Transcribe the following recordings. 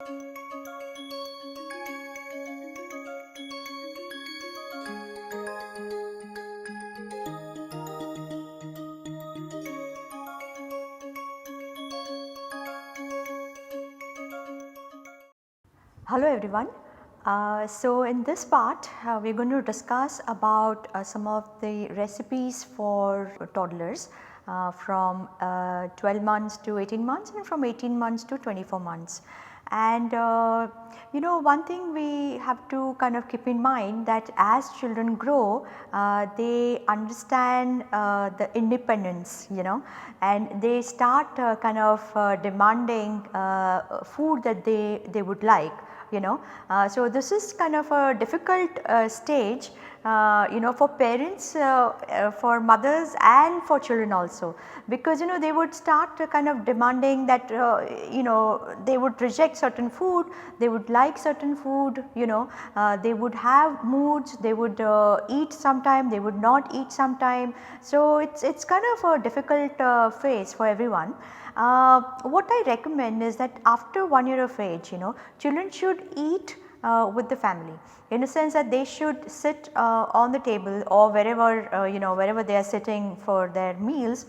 Hello everyone. So in this part we are going to discuss about some of the recipes for toddlers from 12 months to 18 months and from 18 months to 24 months. And you know, one thing we have to kind of keep in mind that as children grow they understand the independence, you know, and they start kind of demanding food that they would like, you know. So this is kind of a difficult stage, you know, for parents, for mothers and for children also, because you know they would start kind of demanding that you know, they would reject certain food, they would like certain food, you know, they would have moods, they would eat sometime, they would not eat sometime. So it's kind of a difficult phase for everyone. What I recommend is that after 1 year of age, you know, children should eat with the family, in a sense that they should sit on the table or wherever you know, wherever they are sitting for their meals,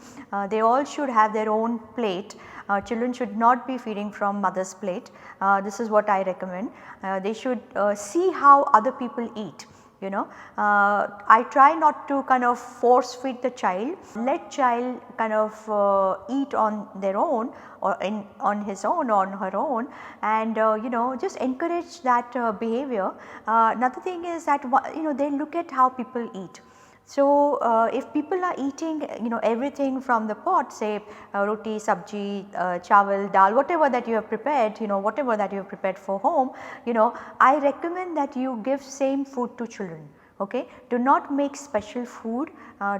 they all should have their own plate. Children should not be feeding from mother's plate. This is what I recommend. They should see how other people eat, you know. I try not to kind of force feed the child, let child kind of eat on their own or on his own or on her own, and you know, just encourage that behavior. Another thing is that you know, they look at how people eat. So if people are eating, you know, everything from the pot, say roti, sabji, chawal, dal, whatever that you have prepared, you know, whatever that you have prepared for home, you know, I recommend that you give same food to children. Okay, do not make special food,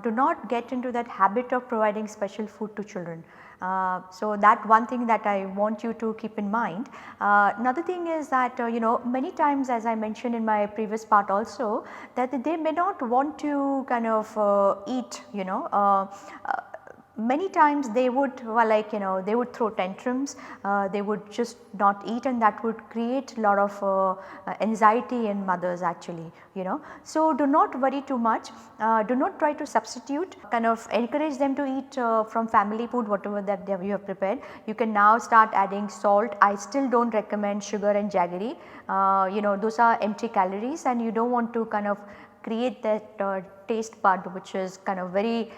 do not get into that habit of providing special food to children. So that one thing that I want you to keep in mind. Another thing is that you know, many times, as I mentioned in my previous part also, that they may not want to kind of eat, you know. Many times they would, well, like you know, they would throw tantrums, they would just not eat, and that would create a lot of anxiety in mothers actually, you know. So do not worry too much, do not try to substitute, kind of encourage them to eat from family food, whatever that you have prepared. You can now start adding salt. I still do not recommend sugar and jaggery, you know, those are empty calories and you do not want to kind of create that taste bud which is kind of very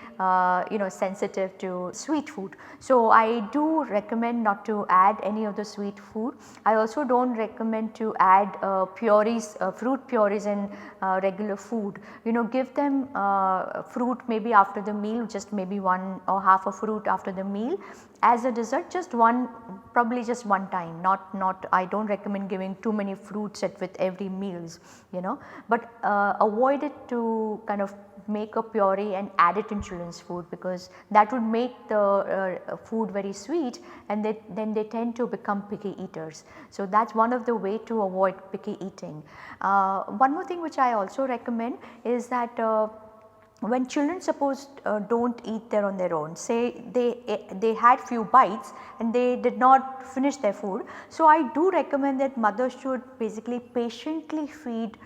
you know, sensitive to sweet food. So I do recommend not to add any of the sweet food. I also do not recommend to add purees, fruit purees in regular food. You know, give them fruit maybe after the meal, just maybe one or half a fruit after the meal as a dessert, just one, probably just one time, not I do not recommend giving too many fruits with every meals, you know, but avoid it to kind of make a puree and add it in children's food, because that would make the food very sweet and then they tend to become picky eaters. So that is one of the way to avoid picky eating. One more thing which I also recommend is that when children suppose do not eat there on their own, say they had few bites and they did not finish their food. So I do recommend that mothers should basically patiently feed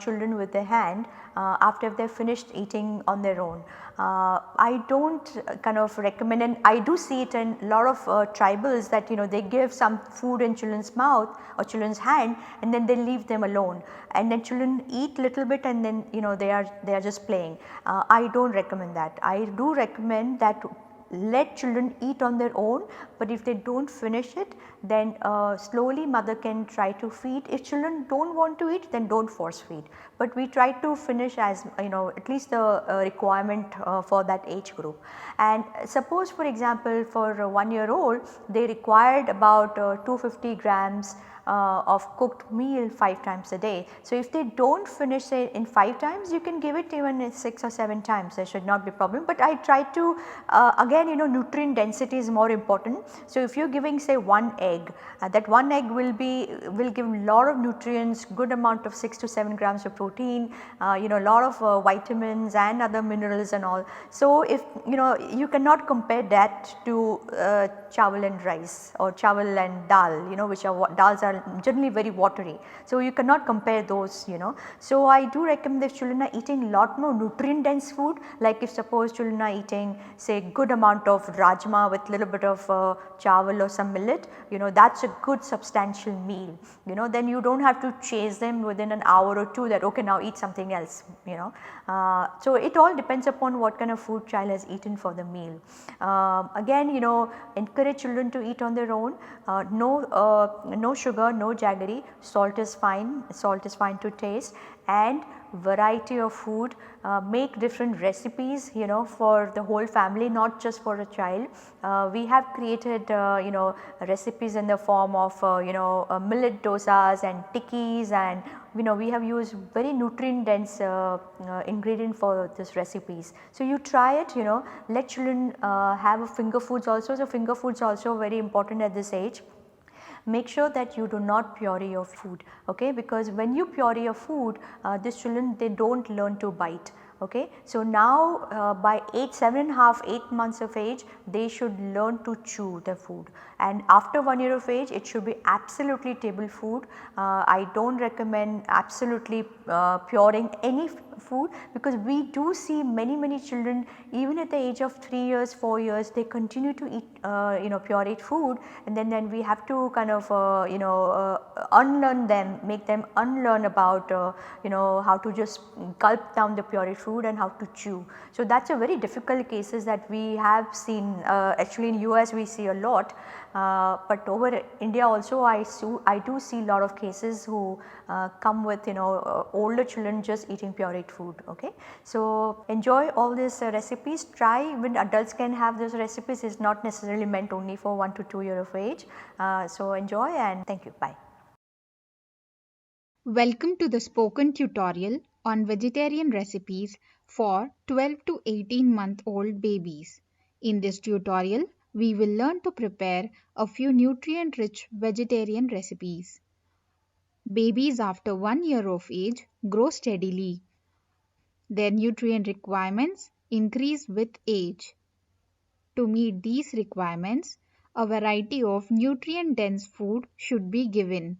children with their hand after they have finished eating on their own. I do not kind of recommend, and I do see it in a lot of tribals, that you know, they give some food in children's mouth or children's hand and then they leave them alone, and then children eat little bit and then you know, they are just playing. I do not recommend that. I do recommend that let children eat on their own, but if they do not finish it, then slowly mother can try to feed. If children do not want to eat, then do not force feed, but we try to finish as you know, at least the requirement for that age group. And suppose for example for a 1-year-old they required about 250 grams of cooked meal 5 times a day. So if they do not finish it in 5 times, you can give it even in 6 or 7 times, there should not be problem. But I try to again again, nutrient density is more important. So if you're giving say one egg, that one egg will give a lot of nutrients, good amount of 6 to 7 grams of protein, a lot of vitamins and other minerals and all. So if you cannot compare that to chawal and rice or chawal and dal, which are dals are generally very watery. So you cannot compare those. So I do recommend if children are eating lot more nutrient dense food, like if suppose children are eating say good amount of rajma with little bit of chawal or some millet, that is a good substantial meal. Then you do not have to chase them within an hour or two that okay now eat something else. So it all depends upon what kind of food child has eaten for the meal. Again, encourage children to eat on their own. No sugar, no jaggery, salt is fine to taste, and variety of food. Make different recipes for the whole family, not just for a child. We have created recipes in the form of millet dosas and tikkis, and we have used very nutrient dense ingredient for this recipes. So you try it, let children have finger foods also. So finger foods also very important at this age. Make sure that you do not puree your food, okay, because when you puree your food, these children they do not learn to bite. Okay. So now by 7.5, 8 months of age, they should learn to chew the food, and after 1 year of age it should be absolutely table food. I do not recommend absolutely pureeing any food, because we do see many children even at the age of 3 years, 4 years, they continue to eat pureed food, and then we have to kind of unlearn them, make them unlearn about how to just gulp down the pureed food and how to chew. So that is a very difficult cases that we have seen. Actually in US we see a lot, but over India also I do see lot of cases who come with older children just eating pureed food. Okay. So enjoy all these recipes, try. Even adults can have those recipes, is not necessarily meant only for 1 to 2 year of age. So enjoy and thank you, bye. Welcome to the spoken tutorial on vegetarian recipes for 12 to 18-month-old babies. In this tutorial, we will learn to prepare a few nutrient-rich vegetarian recipes. Babies after 1 year of age grow steadily. Their nutrient requirements increase with age. To meet these requirements, a variety of nutrient-dense food should be given.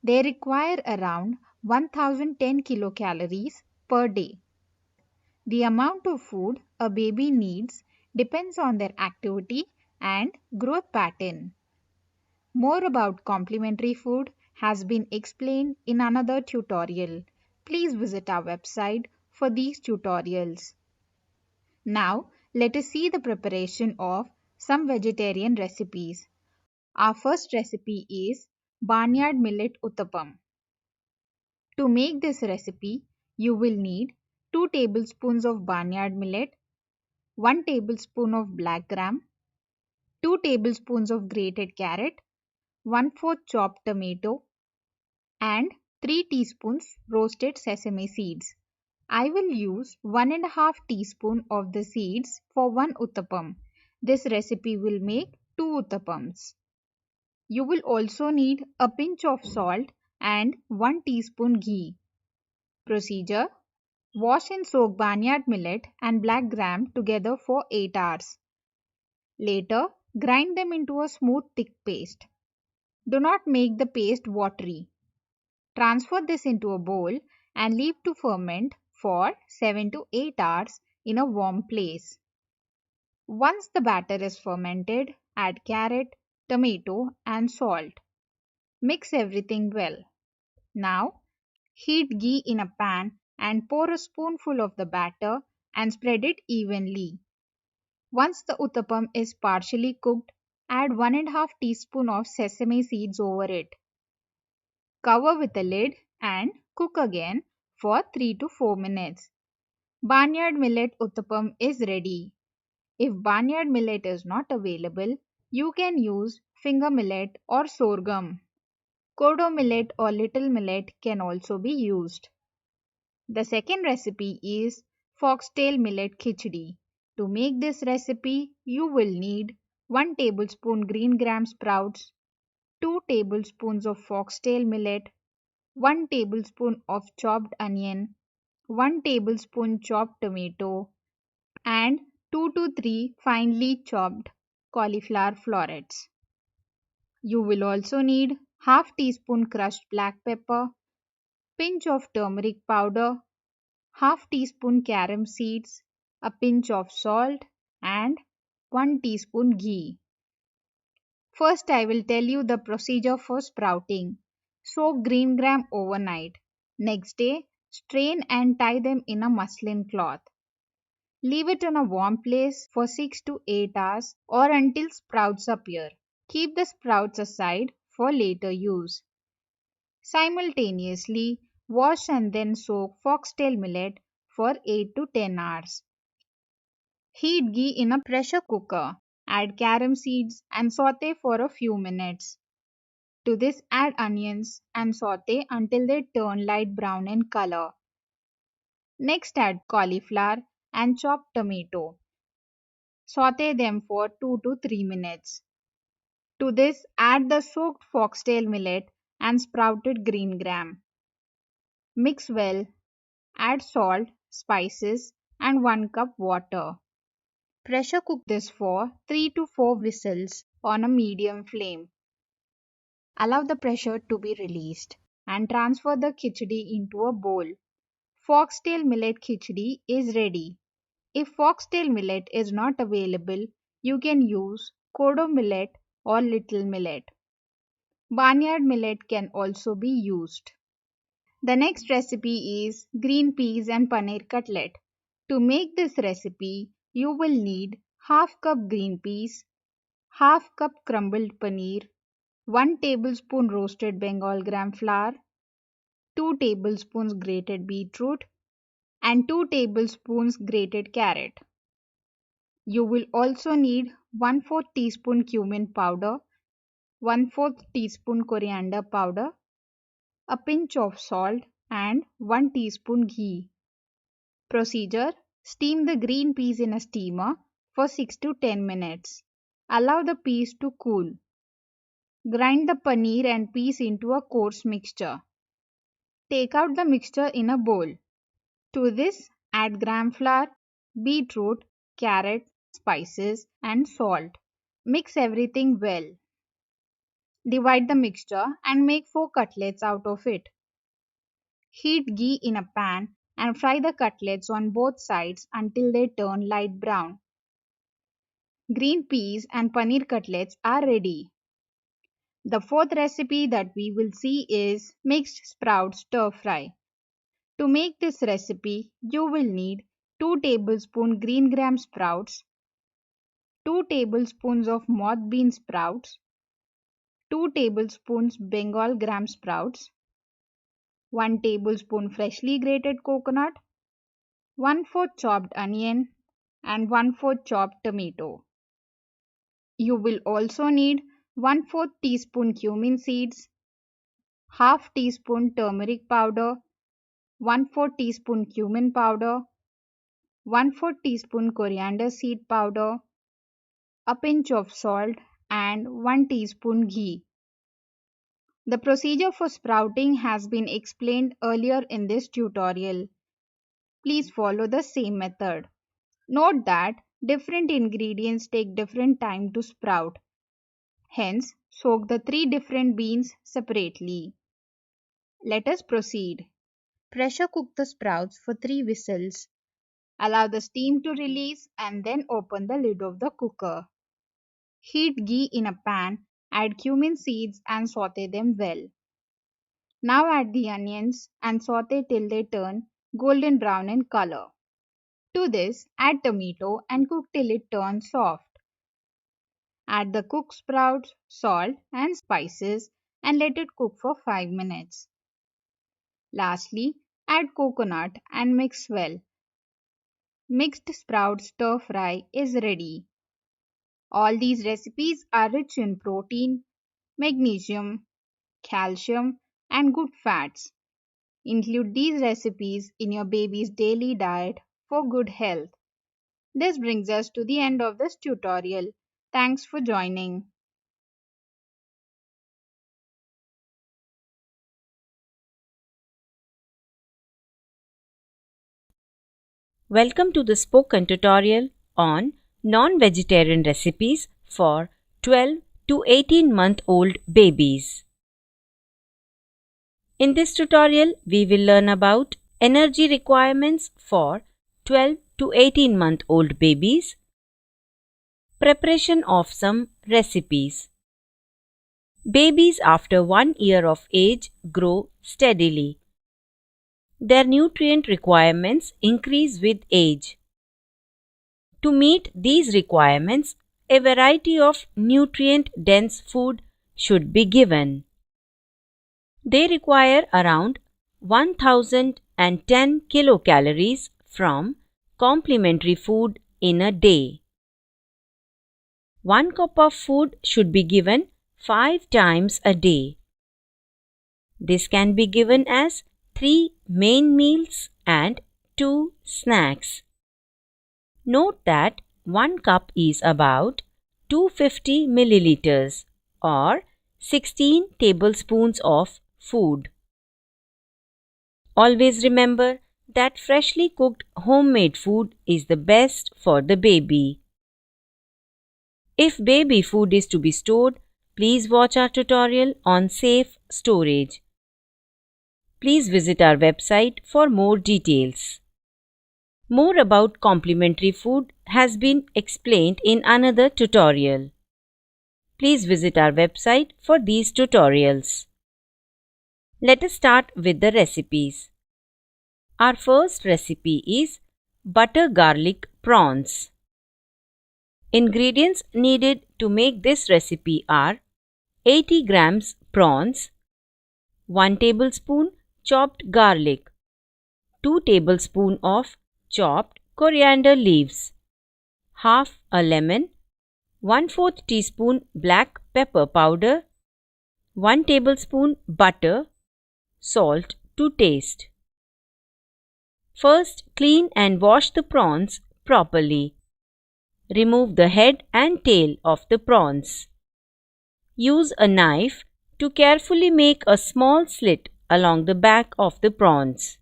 They require around 1010 kilocalories per day. The amount of food a baby needs depends on their activity and growth pattern. More about complementary food has been explained in another tutorial. Please visit our website for these tutorials. Now, let us see the preparation of some vegetarian recipes. Our first recipe is Barnyard Millet Uttapam. To make this recipe, you will need 2 tablespoons of barnyard millet, 1 tablespoon of black gram, 2 tablespoons of grated carrot, 1/4 chopped tomato, and 3 teaspoons roasted sesame seeds. I will use 1.5 teaspoon of the seeds for 1 uttapam. This recipe will make 2 uttapams. You will also need a pinch of salt and 1 teaspoon ghee. Procedure: wash and soak barnyard millet and black gram together for 8 hours. Later, grind them into a smooth thick paste. Do not make the paste watery. Transfer this into a bowl and leave to ferment for 7 to 8 hours in a warm place. Once the batter is fermented, add carrot, tomato and salt. Mix everything well. Now, heat ghee in a pan and pour a spoonful of the batter and spread it evenly. Once the uttapam is partially cooked, add 1.5 teaspoon of sesame seeds over it. Cover with a lid and cook again for 3 to 4 minutes. Barnyard millet uttapam is ready. If barnyard millet is not available, you can use finger millet or sorghum. Kodo millet or little millet can also be used. The second recipe is foxtail millet khichdi. To make this recipe, you will need 1 tablespoon green gram sprouts, 2 tablespoons of foxtail millet, 1 tablespoon of chopped onion, 1 tablespoon chopped tomato, and 2 to 3 finely chopped cauliflower florets. You will also need half teaspoon crushed black pepper, pinch of turmeric powder, half teaspoon carom seeds, a pinch of salt, and 1 teaspoon ghee. First, I will tell you the procedure for sprouting. Soak green gram overnight. Next day, strain and tie them in a muslin cloth. Leave it in a warm place for 6 to 8 hours or until sprouts appear. Keep the sprouts aside for later use. Simultaneously, wash and then soak foxtail millet for 8 to 10 hours. Heat ghee in a pressure cooker. Add carom seeds and saute for a few minutes. To this, add onions and saute until they turn light brown in color. Next, add cauliflower and chopped tomato. Saute them for 2 to 3 minutes. To this, add the soaked foxtail millet and sprouted green gram. Mix well, add salt, spices, and 1 cup water. Pressure cook this for 3 to 4 whistles on a medium flame. Allow the pressure to be released and transfer the khichdi into a bowl. Foxtail millet khichdi is ready. If foxtail millet is not available, you can use kodo millet or little millet. Barnyard millet can also be used. The next recipe is green peas and paneer cutlet. To make this recipe, you will need half cup green peas, half cup crumbled paneer, 1 tablespoon roasted Bengal gram flour, 2 tablespoons grated beetroot, and 2 tablespoons grated carrot. You will also need 1/4 teaspoon cumin powder, 1/4 teaspoon coriander powder, a pinch of salt, and 1 teaspoon ghee. Procedure: steam the green peas in a steamer for 6 to 10 minutes. Allow the peas to cool. Grind the paneer and peas into a coarse mixture. Take out the mixture in a bowl. To this, add gram flour, beetroot, carrot, spices, and salt. Mix everything well. Divide the mixture and make 4 cutlets out of it. Heat ghee in a pan and fry the cutlets on both sides until they turn light brown. Green peas and paneer cutlets are ready. The fourth recipe that we will see is mixed sprout stir fry. To make this recipe, you will need 2 tablespoons green gram sprouts, 2 tablespoons of moth bean sprouts, 2 tablespoons Bengal gram sprouts, 1 tablespoon freshly grated coconut, 1/4 chopped onion, and 1/4 chopped tomato. You will also need 1/4 teaspoon cumin seeds, half teaspoon turmeric powder, 1/4 teaspoon cumin powder, 1/4 teaspoon coriander seed powder, a pinch of salt, and 1 teaspoon ghee. The procedure for sprouting has been explained earlier in this tutorial. Please follow the same method. Note that different ingredients take different time to sprout. Hence, soak the 3 different beans separately. Let us proceed. Pressure cook the sprouts for 3 whistles. Allow the steam to release and then open the lid of the cooker. Heat ghee in a pan, add cumin seeds and saute them well. Now add the onions and saute till they turn golden brown in color. To this, add tomato and cook till it turns soft. Add the cooked sprouts, salt and spices and let it cook for 5 minutes. Lastly, add coconut and mix well. Mixed sprout stir fry is ready. All these recipes are rich in protein, magnesium, calcium, and good fats. Include these recipes in your baby's daily diet for good health. This brings us to the end of this tutorial. Thanks for joining. Welcome to the spoken tutorial on non-vegetarian recipes for 12 to 18-month-old babies. In this tutorial, we will learn about energy requirements for 12 to 18-month-old babies, preparation of some recipes. Babies after 1 year of age grow steadily. Their nutrient requirements increase with age. To meet these requirements, a variety of nutrient-dense food should be given. They require around 1010 kilocalories from complementary food in a day. 1 cup of food should be given 5 times a day. This can be given as 3 main meals and 2 snacks. Note that 1 cup is about 250 milliliters or 16 tablespoons of food. Always remember that freshly cooked homemade food is the best for the baby. If baby food is to be stored, please watch our tutorial on safe storage. Please visit our website for more details. More about complementary food has been explained in another tutorial. Please visit our website for these tutorials. Let us start with the recipes. Our first recipe is butter garlic prawns. Ingredients needed to make this recipe are 80 grams prawns, 1 tablespoon chopped garlic, 2 tablespoons of chopped coriander leaves, half a lemon, 1/4 teaspoon black pepper powder, 1 tablespoon butter, salt to taste. First, clean and wash the prawns properly. Remove the head and tail of the prawns. Use a knife to carefully make a small slit along the back of the prawns.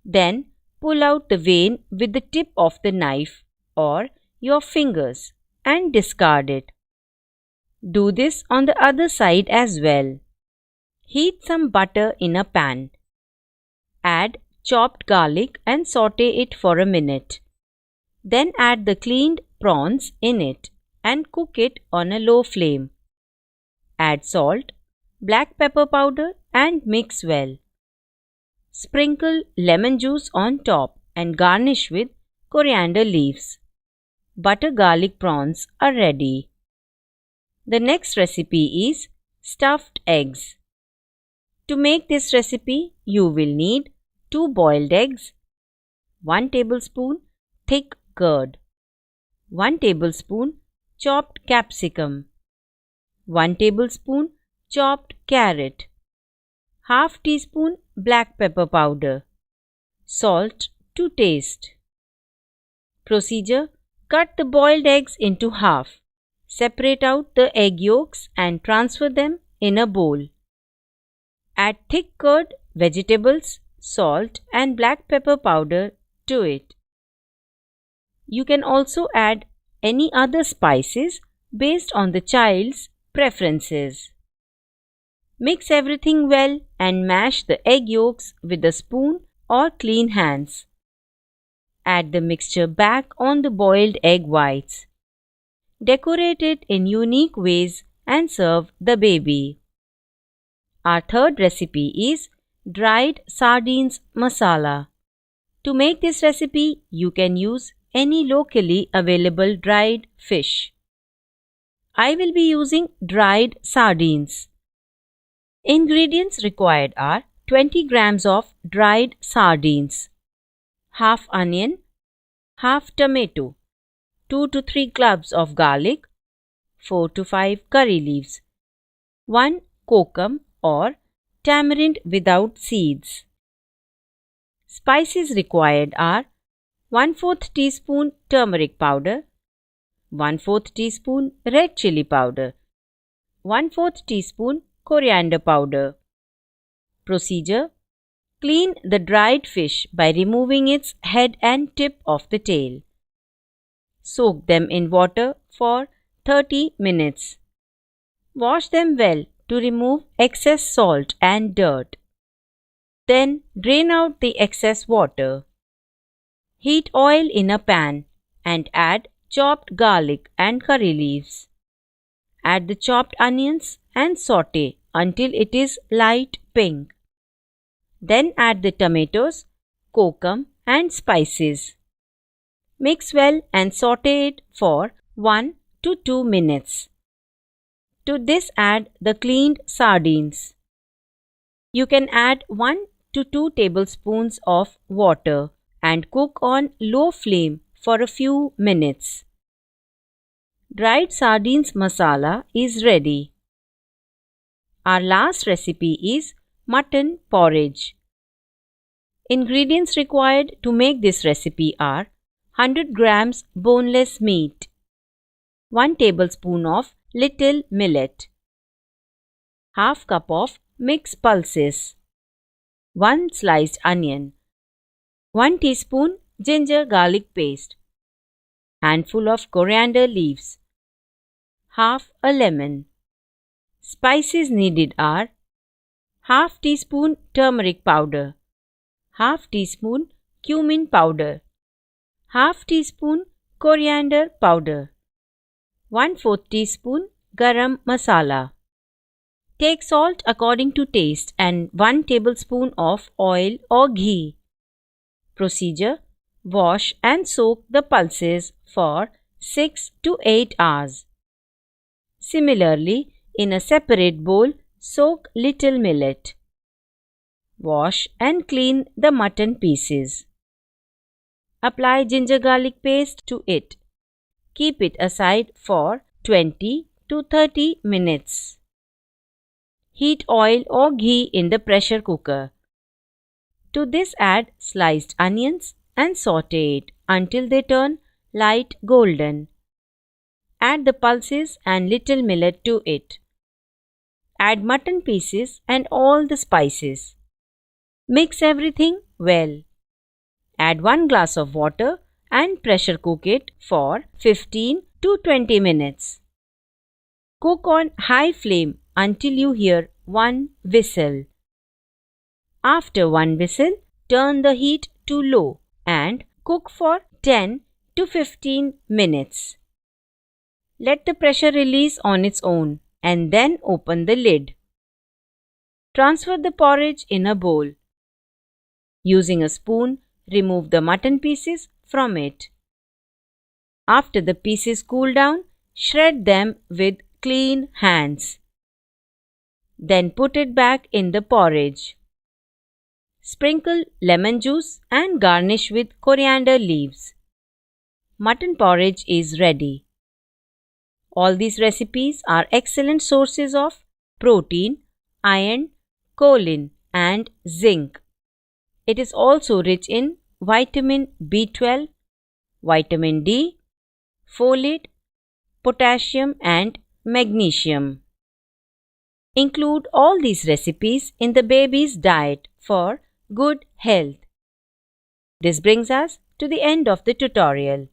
Then, pull out the vein with the tip of the knife or your fingers and discard it. Do this on the other side as well. Heat some butter in a pan. Add chopped garlic and saute it for a minute. Then add the cleaned prawns in it and cook it on a low flame. Add salt, black pepper powder and mix well. Sprinkle lemon juice on top and garnish with coriander leaves. Butter garlic prawns are ready. The next recipe is stuffed eggs. To make this recipe, you will need 2 boiled eggs, 1 tablespoon thick curd, 1 tablespoon chopped capsicum, 1 tablespoon chopped carrot, half teaspoon black pepper powder, salt to taste. Procedure: cut the boiled eggs into half. Separate out the egg yolks and transfer them in a bowl. Add thick curd, vegetables, salt and black pepper powder to it. You can also add any other spices based on the child's preferences. Mix everything well and mash the egg yolks with a spoon or clean hands. Add the mixture back on the boiled egg whites. Decorate it in unique ways and serve the baby. Our third recipe is dried sardines masala. To make this recipe, you can use any locally available dried fish. I will be using dried sardines. Ingredients required are 20 grams of dried sardines, half onion, half tomato, 2 to 3 cloves of garlic, 4 to 5 curry leaves, 1 kokum or tamarind without seeds. Spices required are 1/4 teaspoon turmeric powder, 1/4 teaspoon red chili powder, 1/4 teaspoon coriander powder. Procedure: clean the dried fish by removing its head and tip of the tail. Soak them in water for 30 minutes. Wash them well to remove excess salt and dirt. Then drain out the excess water. Heat oil in a pan and add chopped garlic and curry leaves. Add the chopped onions and saute until it is light pink. Then add the tomatoes, kokum and spices. Mix well and saute it for 1 to 2 minutes. To this add the cleaned sardines. You can add 1 to 2 tablespoons of water and cook on low flame for a few minutes. Dried sardines masala is ready. Our last recipe is mutton porridge. Ingredients required to make this recipe are 100 grams boneless meat, 1 tablespoon of little millet, half cup of mixed pulses, 1 sliced onion, 1 teaspoon ginger garlic paste, handful of coriander leaves, half a lemon. Spices needed are half teaspoon turmeric powder, half teaspoon cumin powder, half teaspoon coriander powder, 1/4 teaspoon garam masala. Take salt according to taste and 1 tablespoon of oil or ghee. Procedure: wash and soak the pulses for 6 to 8 hours. Similarly, in a separate bowl, soak little millet. Wash and clean the mutton pieces. Apply ginger garlic paste to it. Keep it aside for 20 to 30 minutes. Heat oil or ghee in the pressure cooker. To this add sliced onions and saute it until they turn light golden. Add the pulses and little millet to it. Add mutton pieces and all the spices. Mix everything well. Add 1 glass of water and pressure cook it for 15 to 20 minutes. Cook on high flame until you hear 1 whistle. After 1 whistle, turn the heat to low and cook for 10 to 15 minutes. Let the pressure release on its own and then open the lid. Transfer the porridge in a bowl. Using a spoon, remove the mutton pieces from it. After the pieces cool down, shred them with clean hands. Then put it back in the porridge. Sprinkle lemon juice and garnish with coriander leaves. Mutton porridge is ready. All these recipes are excellent sources of protein, iron, choline, and zinc. It is also rich in vitamin B12, vitamin D, folate, potassium, and magnesium. Include all these recipes in the baby's diet for good health. This brings us to the end of the tutorial.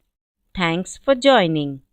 Thanks for joining.